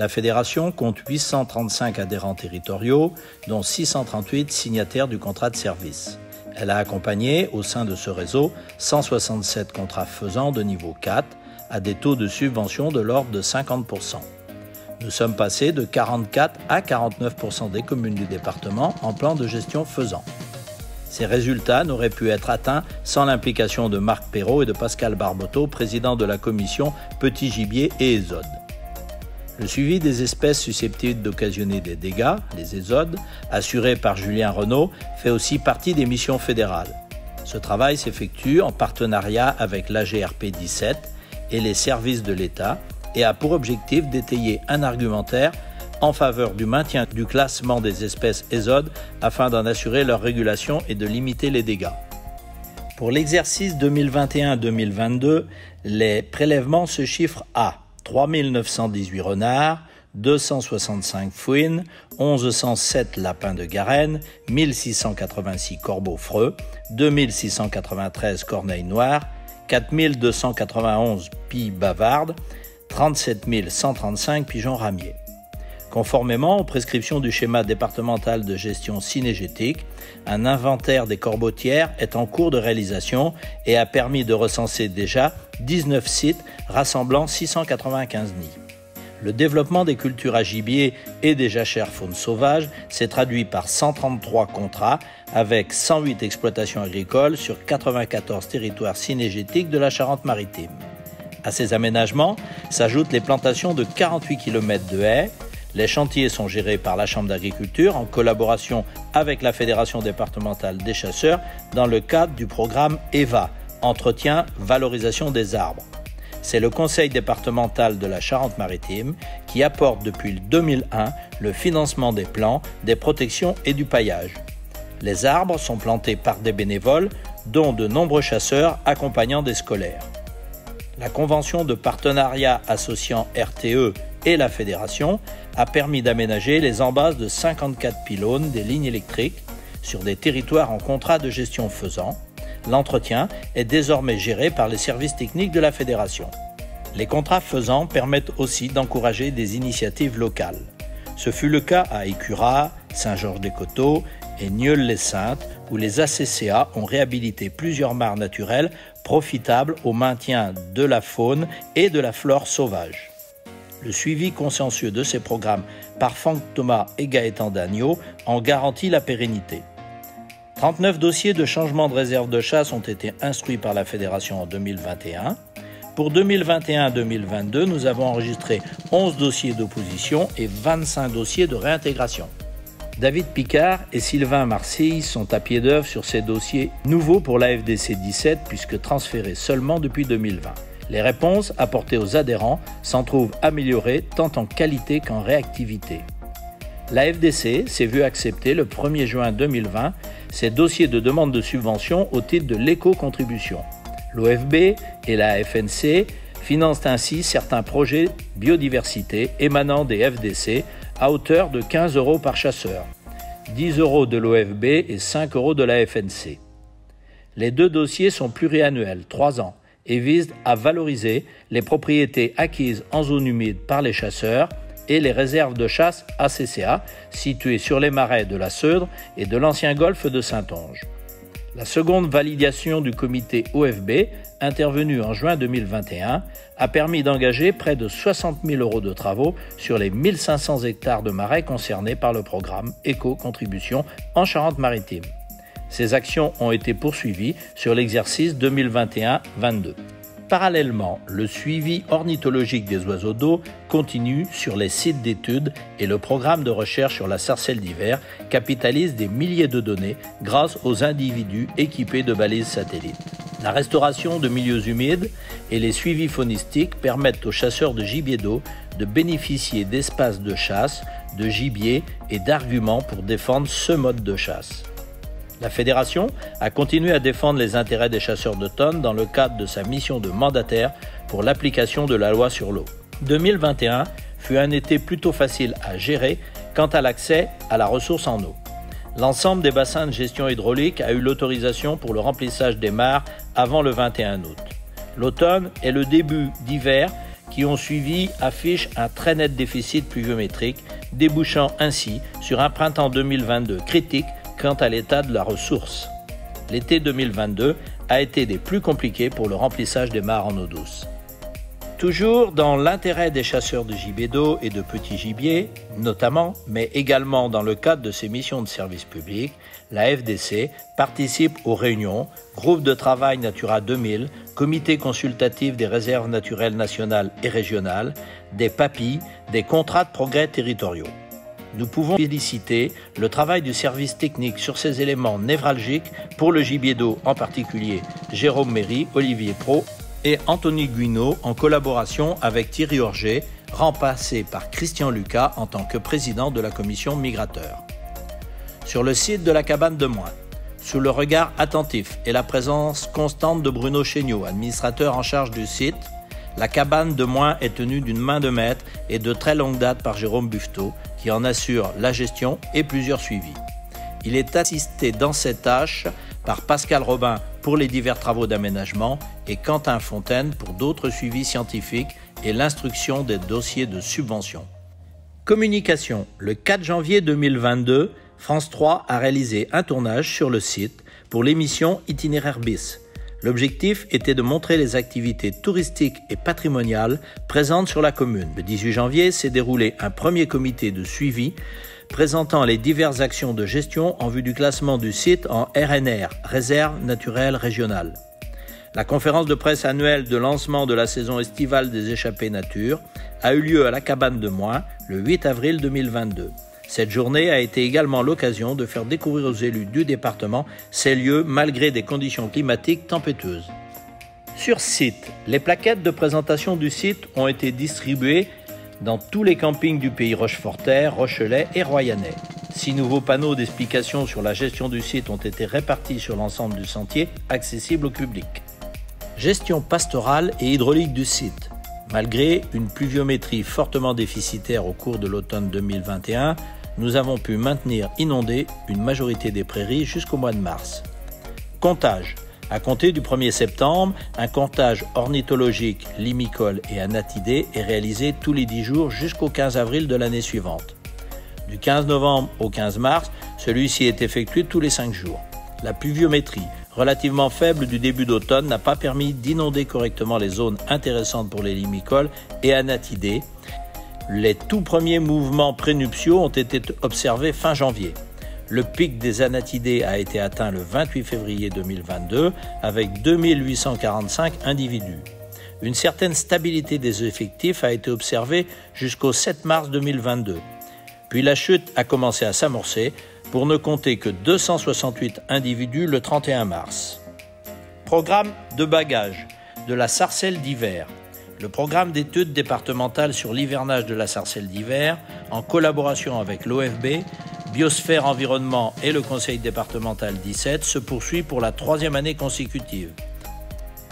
La fédération compte 835 adhérents territoriaux, dont 638 signataires du contrat de service. Elle a accompagné, au sein de ce réseau, 167 contrats faisans de niveau 4, à des taux de subvention de l'ordre de 50%. Nous sommes passés de 44 à 49% des communes du département en plan de gestion faisant. Ces résultats n'auraient pu être atteints sans l'implication de Marc Perrault et de Pascal Barboteau, président de la commission Petit Gibier et Ésode. Le suivi des espèces susceptibles d'occasionner des dégâts, les ésodes, assuré par Julien Renaud, fait aussi partie des missions fédérales. Ce travail s'effectue en partenariat avec l'AGRP 17 et les services de l'État et a pour objectif d'étayer un argumentaire en faveur du maintien du classement des espèces ésodes afin d'en assurer leur régulation et de limiter les dégâts. Pour l'exercice 2021-2022, les prélèvements se chiffrent à 3 918 renards, 265 fouines, 1107 lapins de Garenne, 1686 corbeaux freux, 2693 corneilles noires, 4291 pies bavardes, 37 135 pigeons ramiers. Conformément aux prescriptions du schéma départemental de gestion cynégétique, un inventaire des corbeautières est en cours de réalisation et a permis de recenser déjà 19 sites rassemblant 695 nids. Le développement des cultures à gibier et des jachères faune sauvage s'est traduit par 133 contrats avec 108 exploitations agricoles sur 94 territoires cynégétiques de la Charente-Maritime. À ces aménagements s'ajoutent les plantations de 48 km de haies. Les chantiers sont gérés par la Chambre d'agriculture en collaboration avec la Fédération départementale des chasseurs dans le cadre du programme EVA, Entretien, Valorisation des arbres. C'est le Conseil départemental de la Charente-Maritime qui apporte depuis 2001 le financement des plans, des protections et du paillage. Les arbres sont plantés par des bénévoles, dont de nombreux chasseurs accompagnant des scolaires. La convention de partenariat associant RTE et la fédération a permis d'aménager les embases de 54 pylônes des lignes électriques sur des territoires en contrat de gestion faisant. L'entretien est désormais géré par les services techniques de la fédération. Les contrats faisants permettent aussi d'encourager des initiatives locales. Ce fut le cas à Écurat, Saint-Georges-des-Coteaux et Nieul-les-Saintes où les ACCA ont réhabilité plusieurs mares naturelles profitables au maintien de la faune et de la flore sauvage. Le suivi consciencieux de ces programmes par Franck Thomas et Gaëtan Dagneau en garantit la pérennité. 39 dossiers de changement de réserve de chasse ont été instruits par la Fédération en 2021. Pour 2021-2022, nous avons enregistré 11 dossiers d'opposition et 25 dossiers de réintégration. David Picard et Sylvain Marcille sont à pied d'œuvre sur ces dossiers nouveaux pour la FDC 17 puisque transférés seulement depuis 2020. Les réponses apportées aux adhérents s'en trouvent améliorées tant en qualité qu'en réactivité. La FDC s'est vue accepter le 1er juin 2020 ses dossiers de demande de subvention au titre de l'éco-contribution. L'OFB et la FNC financent ainsi certains projets biodiversité émanant des FDC à hauteur de 15 € par chasseur, 10 € de l'OFB et 5 € de la FNC. Les deux dossiers sont pluriannuels, 3 ans, et visent à valoriser les propriétés acquises en zone humide par les chasseurs et les réserves de chasse ACCA situées sur les marais de la Seudre et de l'ancien golfe de Saintonge. La seconde validation du comité OFB, intervenue en juin 2021, a permis d'engager près de 60 000 € de travaux sur les 1500 hectares de marais concernés par le programme Éco-Contribution en Charente-Maritime. Ces actions ont été poursuivies sur l'exercice 2021-22. Parallèlement, le suivi ornithologique des oiseaux d'eau continue sur les sites d'études et le programme de recherche sur la sarcelle d'hiver capitalise des milliers de données grâce aux individus équipés de balises satellites. La restauration de milieux humides et les suivis faunistiques permettent aux chasseurs de gibier d'eau de bénéficier d'espaces de chasse, de gibier et d'arguments pour défendre ce mode de chasse. La Fédération a continué à défendre les intérêts des chasseurs de tonnes dans le cadre de sa mission de mandataire pour l'application de la loi sur l'eau. 2021 fut un été plutôt facile à gérer quant à l'accès à la ressource en eau. L'ensemble des bassins de gestion hydraulique a eu l'autorisation pour le remplissage des mares avant le 21 août. L'automne est le début d'hiver qui ont suivi affichent un très net déficit pluviométrique, débouchant ainsi sur un printemps 2022 critique quant à l'état de la ressource. L'été 2022 a été des plus compliqués pour le remplissage des mares en eau douce. Toujours dans l'intérêt des chasseurs de gibier d'eau et de petits gibiers, notamment, mais également dans le cadre de ses missions de service public, la FDC participe aux réunions, groupes de travail Natura 2000, comité consultatif des réserves naturelles nationales et régionales, des PAPI, des contrats de progrès territoriaux. Nous pouvons féliciter le travail du service technique sur ces éléments névralgiques pour le gibier d'eau, en particulier Jérôme Méry, Olivier Pro et Anthony Guinaud en collaboration avec Thierry Orger, remplacé par Christian Lucas en tant que président de la commission migrateur. Sur le site de la cabane de Moin, sous le regard attentif et la présence constante de Bruno Chéniaud, administrateur en charge du site, la cabane de Moin est tenue d'une main de maître et de très longue date par Jérôme Buffetot, qui en assure la gestion et plusieurs suivis. Il est assisté dans cette tâche par Pascal Robin pour les divers travaux d'aménagement et Quentin Fontaine pour d'autres suivis scientifiques et l'instruction des dossiers de subvention. Communication. Le 4 janvier 2022, France 3 a réalisé un tournage sur le site pour l'émission Itinéraire bis. L'objectif était de montrer les activités touristiques et patrimoniales présentes sur la commune. Le 18 janvier s'est déroulé un premier comité de suivi présentant les diverses actions de gestion en vue du classement du site en RNR, Réserve naturelle régionale. La conférence de presse annuelle de lancement de la saison estivale des échappées nature a eu lieu à la cabane de Moin le 8 avril 2022. Cette journée a été également l'occasion de faire découvrir aux élus du département ces lieux malgré des conditions climatiques tempétueuses. Sur site, les plaquettes de présentation du site ont été distribuées dans tous les campings du pays Rochefortaire, Rochelais et Royanais. 6 nouveaux panneaux d'explication sur la gestion du site ont été répartis sur l'ensemble du sentier, accessible au public. Gestion pastorale et hydraulique du site. Malgré une pluviométrie fortement déficitaire au cours de l'automne 2021, nous avons pu maintenir inondées une majorité des prairies jusqu'au mois de mars. Comptage. À compter du 1er septembre, un comptage ornithologique, limicole et anatidé est réalisé tous les 10 jours jusqu'au 15 avril de l'année suivante. Du 15 novembre au 15 mars, celui-ci est effectué tous les 5 jours. La pluviométrie, relativement faible du début d'automne, n'a pas permis d'inonder correctement les zones intéressantes pour les limicoles et anatidés. Les tout premiers mouvements prénuptiaux ont été observés fin janvier. Le pic des anatidés a été atteint le 28 février 2022 avec 2845 individus. Une certaine stabilité des effectifs a été observée jusqu'au 7 mars 2022. Puis la chute a commencé à s'amorcer pour ne compter que 268 individus le 31 mars. Programme de bagages de la sarcelle d'hiver. Le programme d'études départementales sur l'hivernage de la sarcelle d'hiver, en collaboration avec l'OFB, Biosphère Environnement et le Conseil départemental 17, se poursuit pour la 3e année consécutive.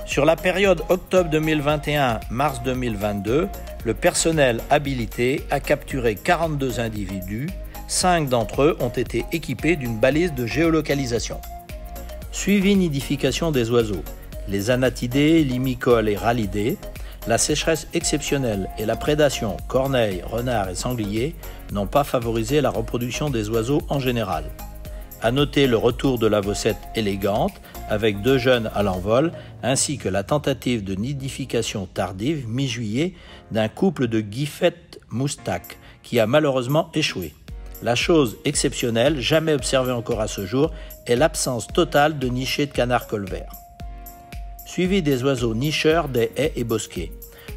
Sur la période octobre 2021-mars 2022, le personnel habilité a capturé 42 individus, 5 d'entre eux ont été équipés d'une balise de géolocalisation. Suivi nidification des oiseaux, les anatidés, limicoles et ralidés. La sécheresse exceptionnelle et la prédation corneilles, renards et sangliers n'ont pas favorisé la reproduction des oiseaux en général. À noter le retour de la vossette élégante avec 2 jeunes à l'envol ainsi que la tentative de nidification tardive mi-juillet d'un couple de guifettes moustaques qui a malheureusement échoué. La chose exceptionnelle, jamais observée encore à ce jour, est l'absence totale de nichés de canards colverts. Suivi des oiseaux nicheurs des haies et bosquets.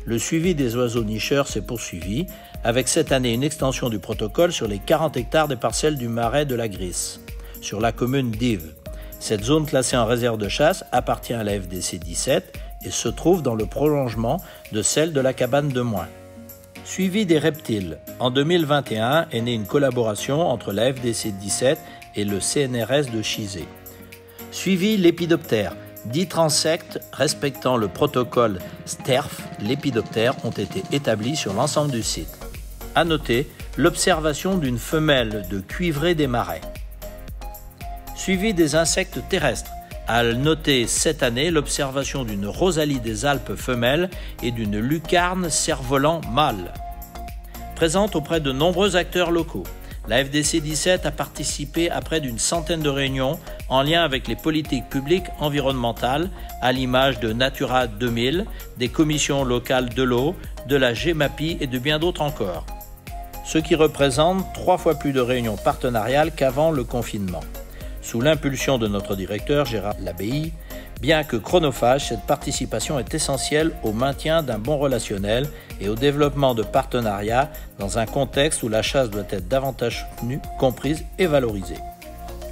Le suivi des oiseaux nicheurs s'est poursuivi, avec cette année une extension du protocole sur les 40 hectares des parcelles du marais de la Grisse, sur la commune d'Yves. Cette zone classée en réserve de chasse appartient à la FDC 17 et se trouve dans le prolongement de celle de la cabane de Moin. Suivi des reptiles. En 2021 est née une collaboration entre la FDC 17 et le CNRS de Chizé. Suivi l'épidoptère. 10 transectes respectant le protocole STERF, lépidoptère, ont été établis sur l'ensemble du site. À noter l'observation d'une femelle de cuivré des marais. Suivi des insectes terrestres. À noter cette année l'observation d'une rosalie des Alpes femelle et d'une lucarne cerf-volant mâle. Présente auprès de nombreux acteurs locaux, la FDC 17 a participé à près d'une centaine de réunions en lien avec les politiques publiques environnementales, à l'image de Natura 2000, des commissions locales de l'eau, de la GEMAPI et de bien d'autres encore. Ce qui représente 3 fois plus de réunions partenariales qu'avant le confinement. Sous l'impulsion de notre directeur Gérard Labey, bien que chronophage, cette participation est essentielle au maintien d'un bon relationnel et au développement de partenariats dans un contexte où la chasse doit être davantage soutenue, comprise et valorisée.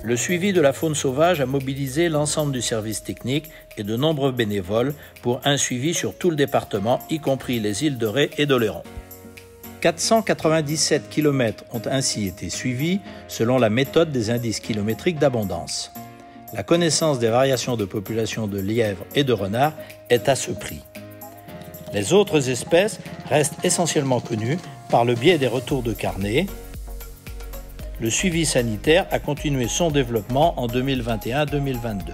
Le suivi de la faune sauvage a mobilisé l'ensemble du service technique et de nombreux bénévoles pour un suivi sur tout le département, y compris les îles de Ré et d'Oléron. 497 km ont ainsi été suivis selon la méthode des indices kilométriques d'abondance. La connaissance des variations de population de lièvres et de renards est à ce prix. Les autres espèces restent essentiellement connues par le biais des retours de carnet. Le suivi sanitaire a continué son développement en 2021-2022.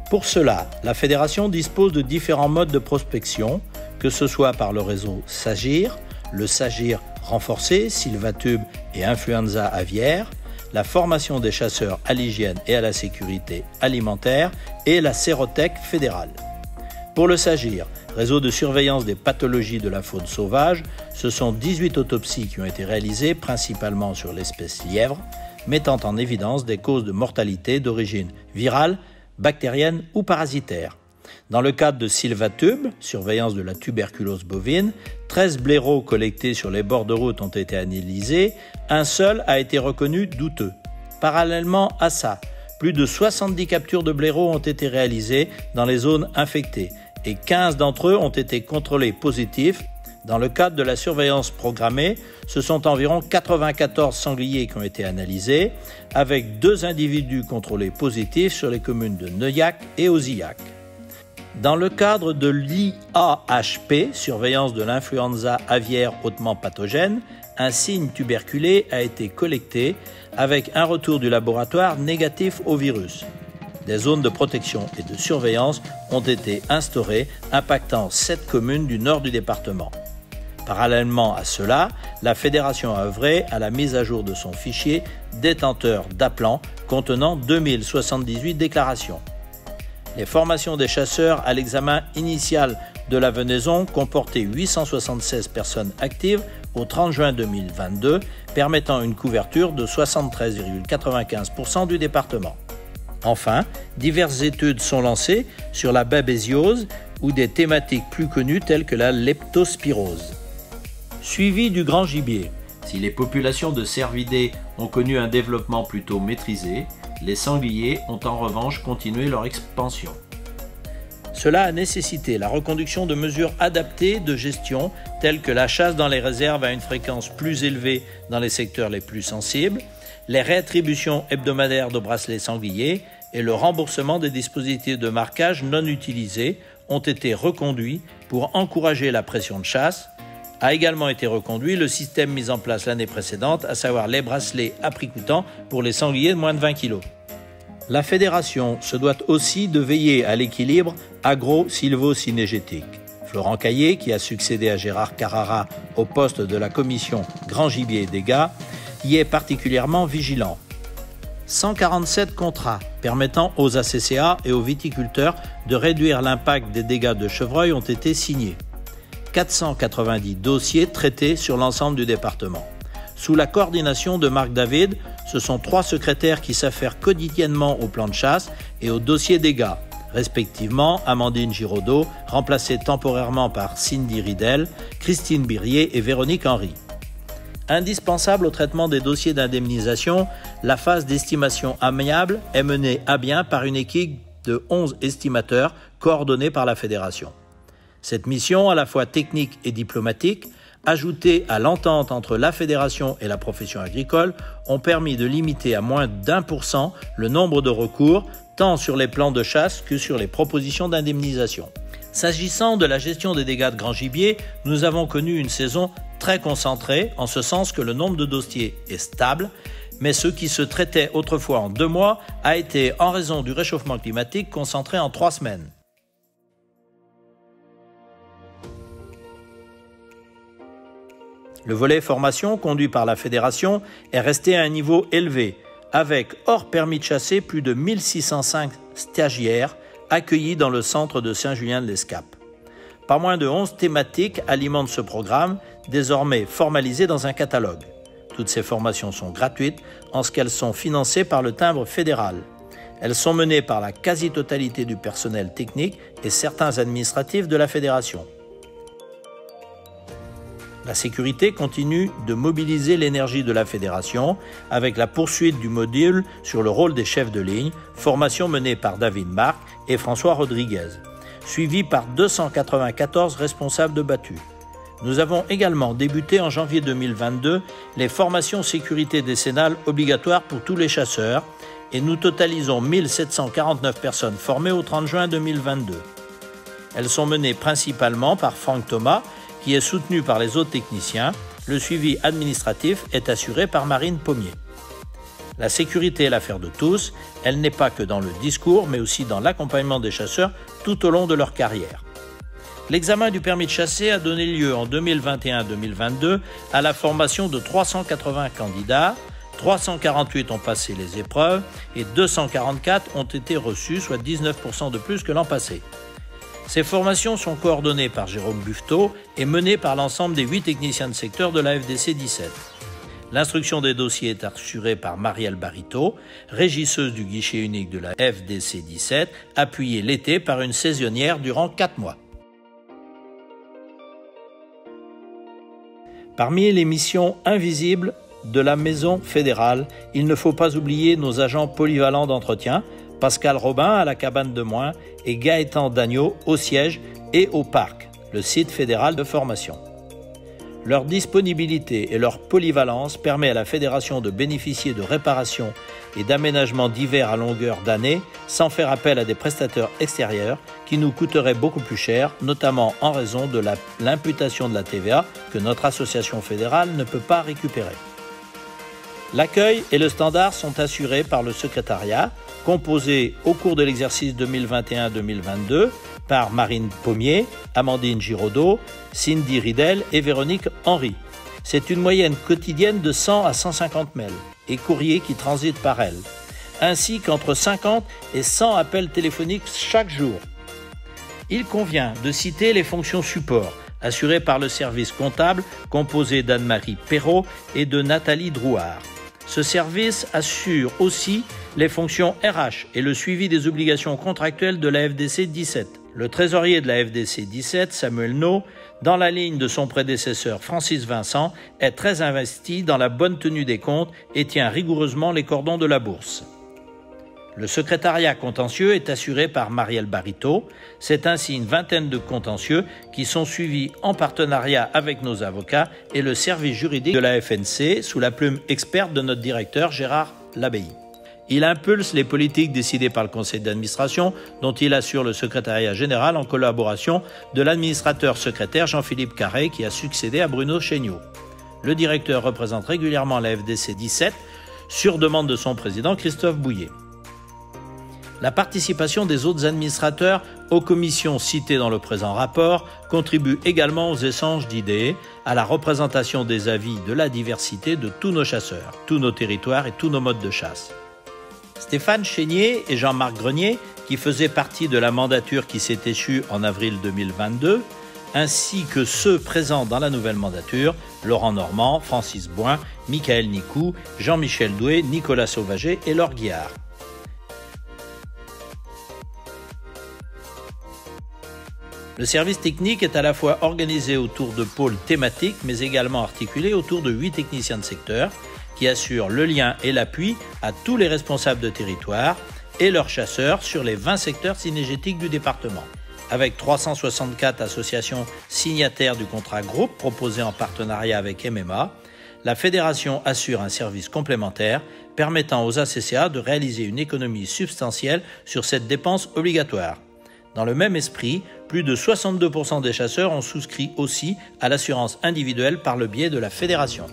Pour cela, la Fédération dispose de différents modes de prospection, que ce soit par le réseau SAGIR, le SAGIR renforcé, Sylvatube et influenza aviaire, la formation des chasseurs à l'hygiène et à la sécurité alimentaire et la sérothèque fédérale. Pour le SAGIR, réseau de surveillance des pathologies de la faune sauvage, ce sont 18 autopsies qui ont été réalisées principalement sur l'espèce lièvre, mettant en évidence des causes de mortalité d'origine virale, bactérienne ou parasitaire. Dans le cadre de Sylvatube, surveillance de la tuberculose bovine, 13 blaireaux collectés sur les bords de route ont été analysés, un seul a été reconnu douteux. Parallèlement à ça, plus de 70 captures de blaireaux ont été réalisées dans les zones infectées et 15 d'entre eux ont été contrôlés positifs. Dans le cadre de la surveillance programmée, ce sont environ 94 sangliers qui ont été analysés, avec 2 individus contrôlés positifs sur les communes de Neuillac et Auzillac. Dans le cadre de l'IAHP, surveillance de l'influenza aviaire hautement pathogène, un signe tuberculé a été collecté avec un retour du laboratoire négatif au virus. Des zones de protection et de surveillance ont été instaurées, impactant 7 communes du nord du département. Parallèlement à cela, la Fédération a œuvré à la mise à jour de son fichier détenteur d'appelant contenant 2078 déclarations. Les formations des chasseurs à l'examen initial de la venaison comportaient 876 personnes actives au 30 juin 2022, permettant une couverture de 73,95% du département. Enfin, diverses études sont lancées sur la babésiose ou des thématiques plus connues telles que la leptospirose. Suivi du grand gibier. Si les populations de cervidés ont connu un développement plutôt maîtrisé, les sangliers ont en revanche continué leur expansion. Cela a nécessité la reconduction de mesures adaptées de gestion telles que la chasse dans les réserves à une fréquence plus élevée dans les secteurs les plus sensibles, les réattributions hebdomadaires de bracelets sangliers et le remboursement des dispositifs de marquage non utilisés ont été reconduits pour encourager la pression de chasse. A également été reconduit le système mis en place l'année précédente, à savoir les bracelets à prix coûtant pour les sangliers de moins de 20 kg. La Fédération se doit aussi de veiller à l'équilibre agro-sylvo-cynégétique. Florent Caillé, qui a succédé à Gérard Carrara au poste de la commission Grand Gibier et Dégâts, y est particulièrement vigilant. 147 contrats permettant aux ACCA et aux viticulteurs de réduire l'impact des dégâts de chevreuil ont été signés. 490 dossiers traités sur l'ensemble du département. Sous la coordination de Marc David, ce sont 3 secrétaires qui s'affairent quotidiennement au plan de chasse et au dossier dégâts, respectivement Amandine Giraudot, remplacée temporairement par Cindy Ridel, Christine Birrier et Véronique Henry. Indispensable au traitement des dossiers d'indemnisation, la phase d'estimation amiable est menée à bien par une équipe de 11 estimateurs coordonnés par la Fédération. Cette mission, à la fois technique et diplomatique, ajoutée à l'entente entre la Fédération et la profession agricole, ont permis de limiter à moins d'1% le nombre de recours, tant sur les plans de chasse que sur les propositions d'indemnisation. S'agissant de la gestion des dégâts de grand gibier, nous avons connu une saison très concentrée, en ce sens que le nombre de dossiers est stable, mais ce qui se traitait autrefois en 2 mois a été, en raison du réchauffement climatique, concentré en 3 semaines. Le volet formation conduit par la fédération est resté à un niveau élevé, avec, hors permis de chasser, plus de 1605 stagiaires accueillis dans le centre de Saint-Julien-de-l'Escape. Pas moins de 11 thématiques alimentent ce programme, désormais formalisé dans un catalogue. Toutes ces formations sont gratuites en ce qu'elles sont financées par le timbre fédéral. Elles sont menées par la quasi-totalité du personnel technique et certains administratifs de la fédération. La sécurité continue de mobiliser l'énergie de la fédération avec la poursuite du module sur le rôle des chefs de ligne, formation menée par David Marc et François Rodriguez, suivi par 294 responsables de BATU. Nous avons également débuté en janvier 2022 les formations sécurité décennales obligatoires pour tous les chasseurs et nous totalisons 1749 personnes formées au 30 juin 2022. Elles sont menées principalement par Franck Thomas, qui est soutenu par les autres techniciens. Le suivi administratif est assuré par Marine Pommier. La sécurité est l'affaire de tous, elle n'est pas que dans le discours, mais aussi dans l'accompagnement des chasseurs tout au long de leur carrière. L'examen du permis de chasser a donné lieu en 2021-2022 à la formation de 380 candidats, 348 ont passé les épreuves et 244 ont été reçus, soit 19% de plus que l'an passé. Ces formations sont coordonnées par Jérôme Buffetot et menées par l'ensemble des 8 techniciens de secteur de la FDC 17. L'instruction des dossiers est assurée par Marielle Barito, régisseuse du guichet unique de la FDC 17, appuyée l'été par une saisonnière durant 4 mois. Parmi les missions invisibles de la maison fédérale, il ne faut pas oublier nos agents polyvalents d'entretien, Pascal Robin à la cabane de Moin et Gaëtan Dagneau au siège et au parc, le site fédéral de formation. Leur disponibilité et leur polyvalence permet à la fédération de bénéficier de réparations et d'aménagements divers à longueur d'année sans faire appel à des prestataires extérieurs qui nous coûteraient beaucoup plus cher, notamment en raison de l'imputation de la TVA que notre association fédérale ne peut pas récupérer. L'accueil et le standard sont assurés par le secrétariat, composé au cours de l'exercice 2021-2022 par Marine Pommier, Amandine Giraudot, Cindy Ridel et Véronique Henry. C'est une moyenne quotidienne de 100 à 150 mails et courriers qui transitent par elle, ainsi qu'entre 50 et 100 appels téléphoniques chaque jour. Il convient de citer les fonctions support, assurées par le service comptable composé d'Anne-Marie Perrault et de Nathalie Drouard. Ce service assure aussi les fonctions RH et le suivi des obligations contractuelles de la FDC 17. Le trésorier de la FDC 17, Samuel No, dans la ligne de son prédécesseur Francis Vincent, est très investi dans la bonne tenue des comptes et tient rigoureusement les cordons de la bourse. Le secrétariat contentieux est assuré par Marielle Barito. C'est ainsi une vingtaine de contentieux qui sont suivis en partenariat avec nos avocats et le service juridique de la FNC sous la plume experte de notre directeur Gérard Labbaye. Il impulse les politiques décidées par le conseil d'administration dont il assure le secrétariat général en collaboration de l'administrateur secrétaire Jean-Philippe Carré qui a succédé à Bruno Chéniaud. Le directeur représente régulièrement la FDC 17 sur demande de son président Christophe Bouillet. La participation des autres administrateurs aux commissions citées dans le présent rapport contribue également aux échanges d'idées, à la représentation des avis de la diversité de tous nos chasseurs, tous nos territoires et tous nos modes de chasse. Stéphane Chénier et Jean-Marc Grenier, qui faisaient partie de la mandature qui s'est échue en avril 2022, ainsi que ceux présents dans la nouvelle mandature, Laurent Normand, Francis Boin, Michael Nicou, Jean-Michel Doué, Nicolas Sauvager et Laure Guiard. Le service technique est à la fois organisé autour de pôles thématiques, mais également articulé autour de 8 techniciens de secteur qui assurent le lien et l'appui à tous les responsables de territoire et leurs chasseurs sur les 20 secteurs cynégétiques du département. Avec 364 associations signataires du contrat groupe proposé en partenariat avec MMA, la fédération assure un service complémentaire permettant aux ACCA de réaliser une économie substantielle sur cette dépense obligatoire. Dans le même esprit, plus de 62% des chasseurs ont souscrit aussi à l'assurance individuelle par le biais de la fédération.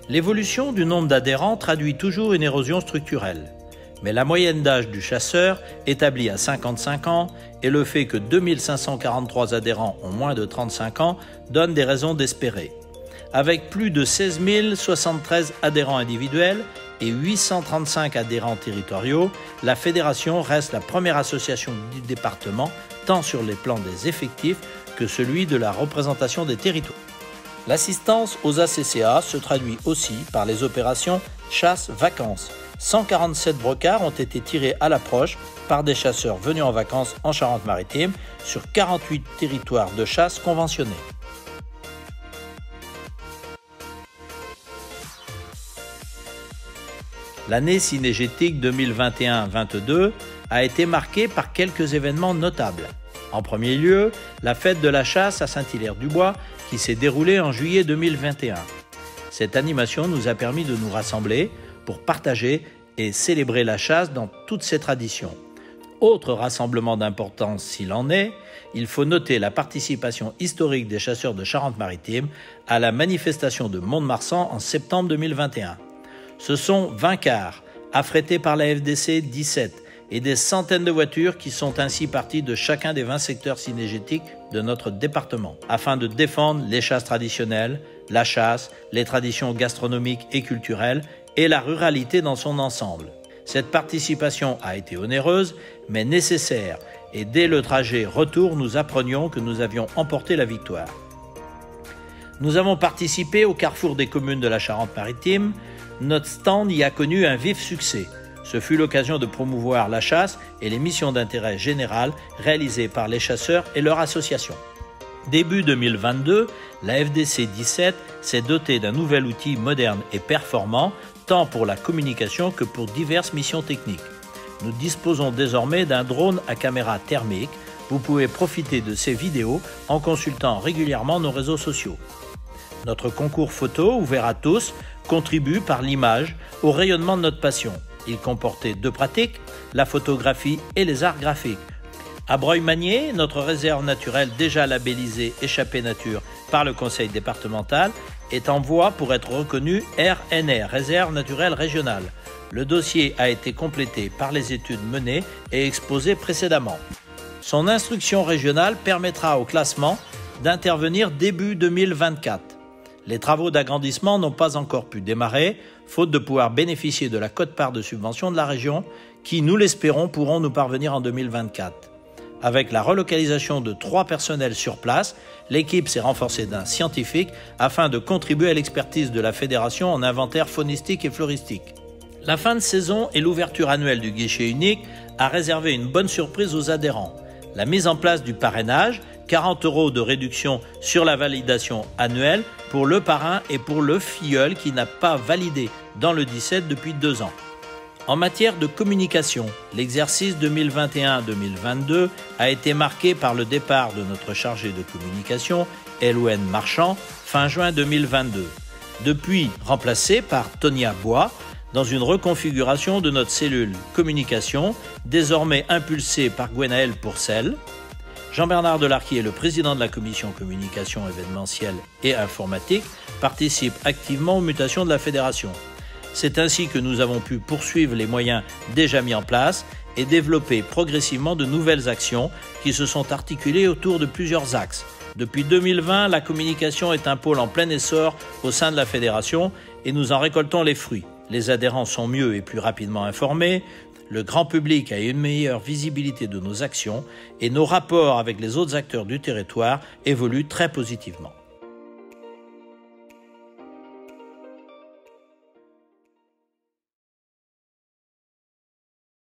L'évolution du nombre d'adhérents traduit toujours une érosion structurelle. Mais la moyenne d'âge du chasseur, établie à 55 ans, et le fait que 2543 adhérents ont moins de 35 ans, donnent des raisons d'espérer. Avec plus de 16 073 adhérents individuels et 835 adhérents territoriaux, la fédération reste la première association du département, tant sur les plans des effectifs que celui de la représentation des territoires. L'assistance aux ACCA se traduit aussi par les opérations chasse-vacances. 147 brocards ont été tirés à l'approche par des chasseurs venus en vacances en Charente-Maritime sur 48 territoires de chasse conventionnés. L'année cynégétique 2021-22 a été marquée par quelques événements notables. En premier lieu, la fête de la chasse à Saint-Hilaire-du-Bois qui s'est déroulée en juillet 2021. Cette animation nous a permis de nous rassembler pour partager et célébrer la chasse dans toutes ses traditions. Autre rassemblement d'importance s'il en est, il faut noter la participation historique des chasseurs de Charente-Maritime à la manifestation de Mont-de-Marsan en septembre 2021. Ce sont 20 cars affrétés par la FDC 17 et des centaines de voitures qui sont ainsi parties de chacun des 20 secteurs cynégétiques de notre département, afin de défendre les chasses traditionnelles, la chasse, les traditions gastronomiques et culturelles et la ruralité dans son ensemble. Cette participation a été onéreuse, mais nécessaire, et dès le trajet retour, nous apprenions que nous avions emporté la victoire. Nous avons participé au carrefour des communes de la Charente-Maritime. Notre stand y a connu un vif succès. Ce fut l'occasion de promouvoir la chasse et les missions d'intérêt général réalisées par les chasseurs et leurs associations. Début 2022, la FDC 17 s'est dotée d'un nouvel outil moderne et performant, tant pour la communication que pour diverses missions techniques. Nous disposons désormais d'un drone à caméra thermique. Vous pouvez profiter de ces vidéos en consultant régulièrement nos réseaux sociaux. Notre concours photo, ouvert à tous, contribue par l'image au rayonnement de notre passion. Il comportait 2 pratiques, la photographie et les arts graphiques. À Breuil-Magnier, notre réserve naturelle déjà labellisée Échappée Nature par le conseil départemental est en voie pour être reconnue RNR, Réserve naturelle régionale. Le dossier a été complété par les études menées et exposées précédemment. Son instruction régionale permettra au classement d'intervenir début 2024. Les travaux d'agrandissement n'ont pas encore pu démarrer, faute de pouvoir bénéficier de la quote-part de subvention de la région, qui, nous l'espérons, pourront nous parvenir en 2024. Avec la relocalisation de 3 personnels sur place, l'équipe s'est renforcée d'un scientifique afin de contribuer à l'expertise de la fédération en inventaire faunistique et floristique. La fin de saison et l'ouverture annuelle du guichet unique a réservé une bonne surprise aux adhérents. La mise en place du parrainage, 40 € de réduction sur la validation annuelle pour le parrain et pour le filleul qui n'a pas validé dans le 17 depuis 2 ans. En matière de communication, l'exercice 2021-2022 a été marqué par le départ de notre chargé de communication, Elouen Marchand, fin juin 2022. Depuis remplacé par Tonia Bois, dans une reconfiguration de notre cellule communication, désormais impulsée par Gwenaël Pourcel. Jean-Bernard Delarquier, le président de la commission communication événementielle et informatique, participe activement aux mutations de la fédération. C'est ainsi que nous avons pu poursuivre les moyens déjà mis en place et développer progressivement de nouvelles actions qui se sont articulées autour de plusieurs axes. Depuis 2020, la communication est un pôle en plein essor au sein de la fédération et nous en récoltons les fruits. Les adhérents sont mieux et plus rapidement informés, le grand public a une meilleure visibilité de nos actions et nos rapports avec les autres acteurs du territoire évoluent très positivement.